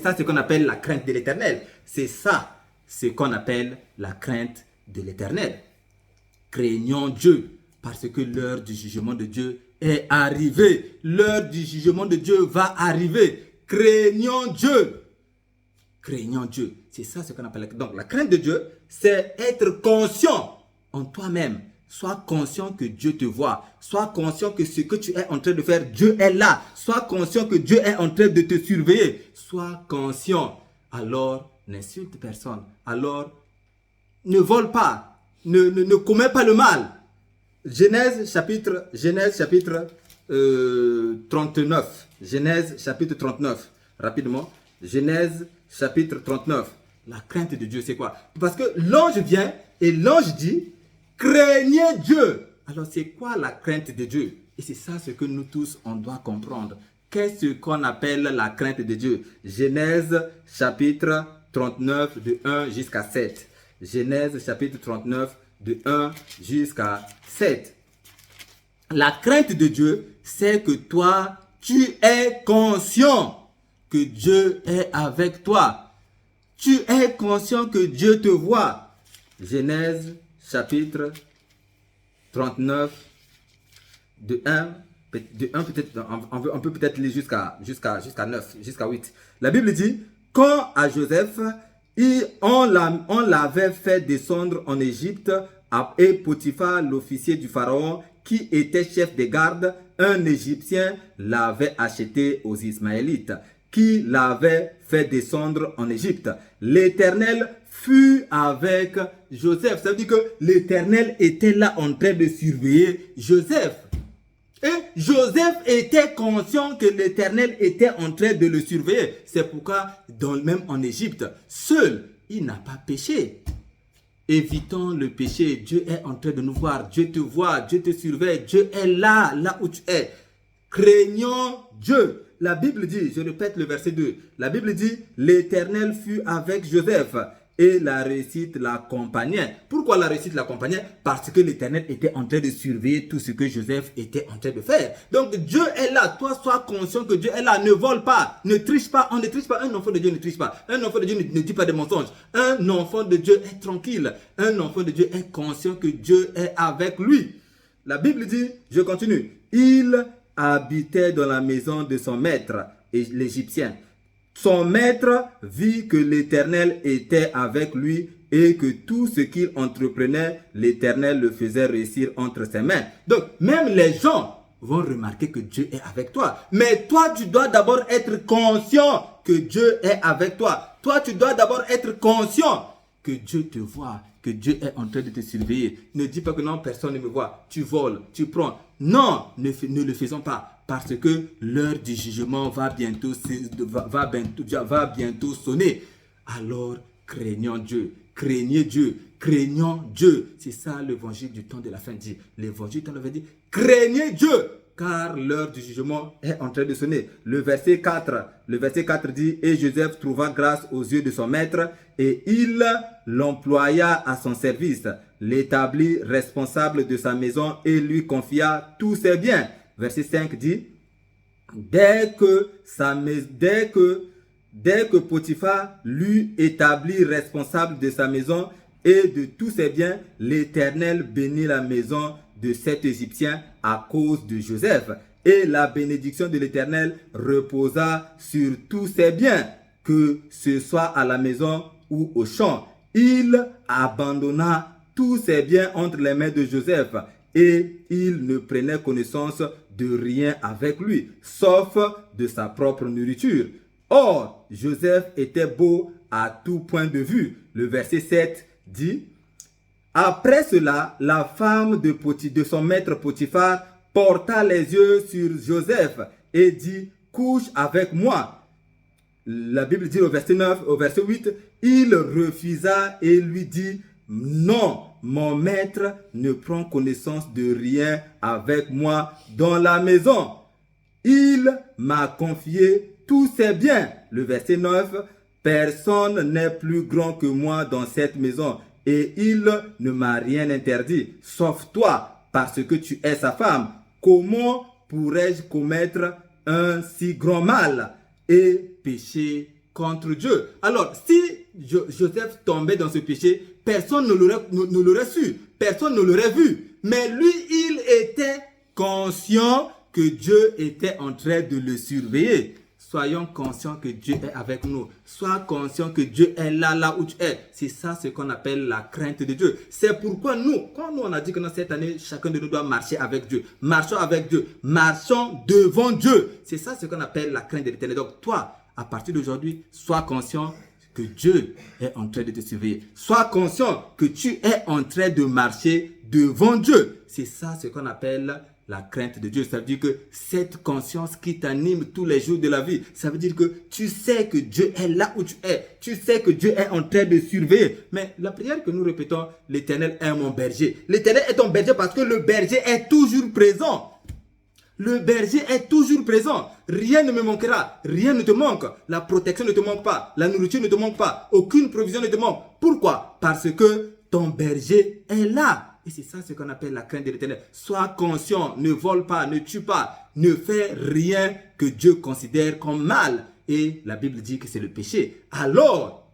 ça ce qu'on appelle la crainte de l'Éternel. C'est ça ce qu'on appelle la crainte de l'Éternel. Craignons Dieu parce que l'heure du jugement de Dieu est arrivée. L'heure du jugement de Dieu va arriver. Craignons Dieu. Craignons Dieu. C'est ça ce qu'on appelle. Donc la crainte de Dieu, c'est être conscient en toi-même. Sois conscient que Dieu te voit. Sois conscient que ce que tu es en train de faire, Dieu est là. Sois conscient que Dieu est en train de te surveiller. Sois conscient. Alors, n'insulte personne. Alors, ne vole pas. Ne commets pas le mal. Genèse chapitre 39. Genèse chapitre 39. Rapidement. Genèse chapitre 39. La crainte de Dieu, c'est quoi? Parce que l'ange vient et l'ange dit, craignez Dieu. Alors, c'est quoi la crainte de Dieu? Et c'est ça ce que nous tous, on doit comprendre. Qu'est-ce qu'on appelle la crainte de Dieu? Genèse chapitre 39 de 1 jusqu'à 7. Genèse chapitre 39 de 1 jusqu'à 7. La crainte de Dieu, c'est que toi, tu es conscient que Dieu est avec toi. Tu es conscient que Dieu te voit. Genèse chapitre 39 de 1 peut-être, on peut peut-être lire jusqu'à 9, jusqu'à 8. La Bible dit, quand à Joseph, on l'avait fait descendre en Égypte, et Potiphar, l'officier du Pharaon, qui était chef des gardes, un Égyptien l'avait acheté aux Ismaélites, qui l'avait fait descendre en Égypte. L'Éternel fut avec Joseph. Ça veut dire que l'Éternel était là en train de surveiller Joseph. Et Joseph était conscient que l'Éternel était en train de le surveiller. C'est pourquoi, même en Égypte, seul, il n'a pas péché. Évitons le péché. Dieu est en train de nous voir. Dieu te voit, Dieu te surveille. Dieu est là, là où tu es. Craignons Dieu. La Bible dit, je répète le verset 2, la Bible dit, l'Éternel fut avec Joseph et la réussite l'accompagnait. Pourquoi la réussite l'accompagnait? Parce que l'Éternel était en train de surveiller tout ce que Joseph était en train de faire. Donc Dieu est là. Toi, sois conscient que Dieu est là. Ne vole pas, ne triche pas. On ne triche pas. Un enfant de Dieu ne triche pas. Un enfant de Dieu ne dit pas de mensonges. Un enfant de Dieu est tranquille. Un enfant de Dieu est conscient que Dieu est avec lui. La Bible dit, je continue, il habitait dans la maison de son maître, l'Égyptien. Son maître vit que l'Éternel était avec lui et que tout ce qu'il entreprenait, l'Éternel le faisait réussir entre ses mains. Donc, même les gens vont remarquer que Dieu est avec toi. Mais toi, tu dois d'abord être conscient que Dieu est avec toi. Toi, tu dois d'abord être conscient que Dieu te voit, que Dieu est en train de te surveiller. Ne dis pas que non, personne ne me voit. Tu voles, tu prends. Non, ne le faisons pas. Parce que l'heure du jugement va bientôt sonner. Alors, craignons Dieu. Craignez Dieu. Craignons Dieu. C'est ça l'évangile du temps de la fin dit. L'évangile du temps de la fin dit, craignez Dieu. Car l'heure du jugement est en train de sonner. Le verset 4 dit, et Joseph trouva grâce aux yeux de son maître, et il l'employa à son service, l'établit responsable de sa maison et lui confia tous ses biens. Verset 5 dit, dès que Potiphar l'eut établi responsable de sa maison et de tous ses biens, l'Éternel bénit la maison de cet Égyptien à cause de Joseph. Et la bénédiction de l'Éternel reposa sur tous ses biens, que ce soit à la maison ou au champ. Il abandonna tous ses biens entre les mains de Joseph et il ne prenait connaissance de rien avec lui, sauf de sa propre nourriture. Or, Joseph était beau à tout point de vue. Le verset 7 dit, après cela, la femme de son maître Potiphar porta les yeux sur Joseph et dit, couche avec moi. La Bible dit au verset 8, il refusa et lui dit, non, mon maître ne prend connaissance de rien avec moi dans la maison. Il m'a confié tous ses biens. Le verset 9, personne n'est plus grand que moi dans cette maison. Et il ne m'a rien interdit, sauf toi, parce que tu es sa femme. Comment pourrais-je commettre un si grand mal et pécher contre Dieu. Alors, si Joseph tombait dans ce péché, personne ne l'aurait su, personne ne l'aurait vu. Mais lui, il était conscient que Dieu était en train de le surveiller. Soyons conscients que Dieu est avec nous. Sois conscient que Dieu est là où tu es. C'est ça ce qu'on appelle la crainte de Dieu. C'est pourquoi quand nous on a dit que dans cette année, chacun de nous doit marcher avec Dieu. Marchons avec Dieu. Marchons devant Dieu. C'est ça ce qu'on appelle la crainte de l'Éternel. Donc toi, à partir d'aujourd'hui, sois conscient que Dieu est en train de te surveiller. Sois conscient que tu es en train de marcher devant Dieu. C'est ça ce qu'on appelle la crainte de Dieu. Ça veut dire que cette conscience qui t'anime tous les jours de la vie, ça veut dire que tu sais que Dieu est là où tu es. Tu sais que Dieu est en train de surveiller. Mais la prière que nous répétons, l'Éternel est mon berger. L'Éternel est ton berger parce que le berger est toujours présent. Le berger est toujours présent. Rien ne me manquera. Rien ne te manque. La protection ne te manque pas. La nourriture ne te manque pas. Aucune provision ne te manque. Pourquoi? Parce que ton berger est là. Et c'est ça ce qu'on appelle la crainte de l'Éternel. Sois conscient, ne vole pas, ne tue pas, ne fais rien que Dieu considère comme mal. Et la Bible dit que c'est le péché. Alors,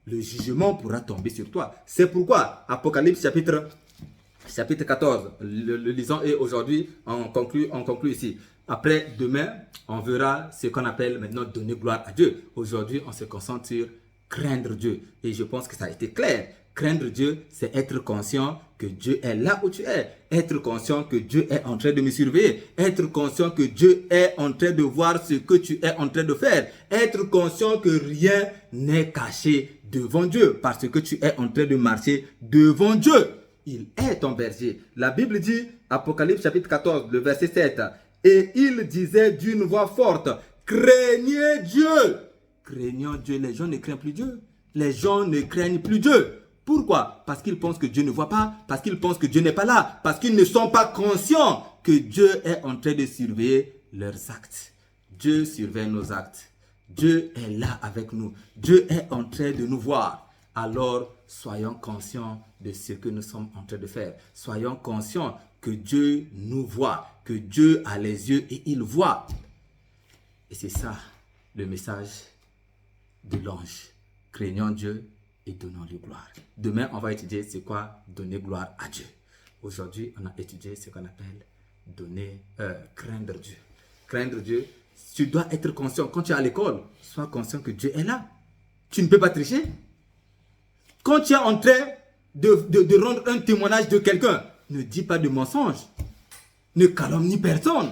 le jugement pourra tomber sur toi. C'est pourquoi, Apocalypse chapitre 14, le lisons et aujourd'hui, on conclut ici. Après, demain, on verra ce qu'on appelle maintenant donner gloire à Dieu. Aujourd'hui, on se concentre sur craindre Dieu. Et je pense que ça a été clair. Craindre Dieu, c'est être conscient que Dieu est là où tu es. Être conscient que Dieu est en train de me surveiller. Être conscient que Dieu est en train de voir ce que tu es en train de faire. Être conscient que rien n'est caché devant Dieu parce que tu es en train de marcher devant Dieu. Il est ton berger. La Bible dit, Apocalypse chapitre 14, le verset 7, et il disait d'une voix forte, craignez Dieu. Craignons Dieu. Les gens ne craignent plus Dieu. Les gens ne craignent plus Dieu. Pourquoi? Parce qu'ils pensent que Dieu ne voit pas, parce qu'ils pensent que Dieu n'est pas là, parce qu'ils ne sont pas conscients que Dieu est en train de surveiller leurs actes. Dieu surveille nos actes. Dieu est là avec nous. Dieu est en train de nous voir. Alors, soyons conscients de ce que nous sommes en train de faire. Soyons conscients que Dieu nous voit, que Dieu a les yeux et il voit. Et c'est ça le message de l'ange. Craignons Dieu et donnons-lui gloire. Demain, on va étudier c'est quoi donner gloire à Dieu. Aujourd'hui, on a étudié ce qu'on appelle craindre Dieu. Craindre Dieu, tu dois être conscient. Quand tu es à l'école, sois conscient que Dieu est là. Tu ne peux pas tricher. Quand tu es en train de rendre un témoignage de quelqu'un, ne dis pas de mensonge. Ne calomnie personne.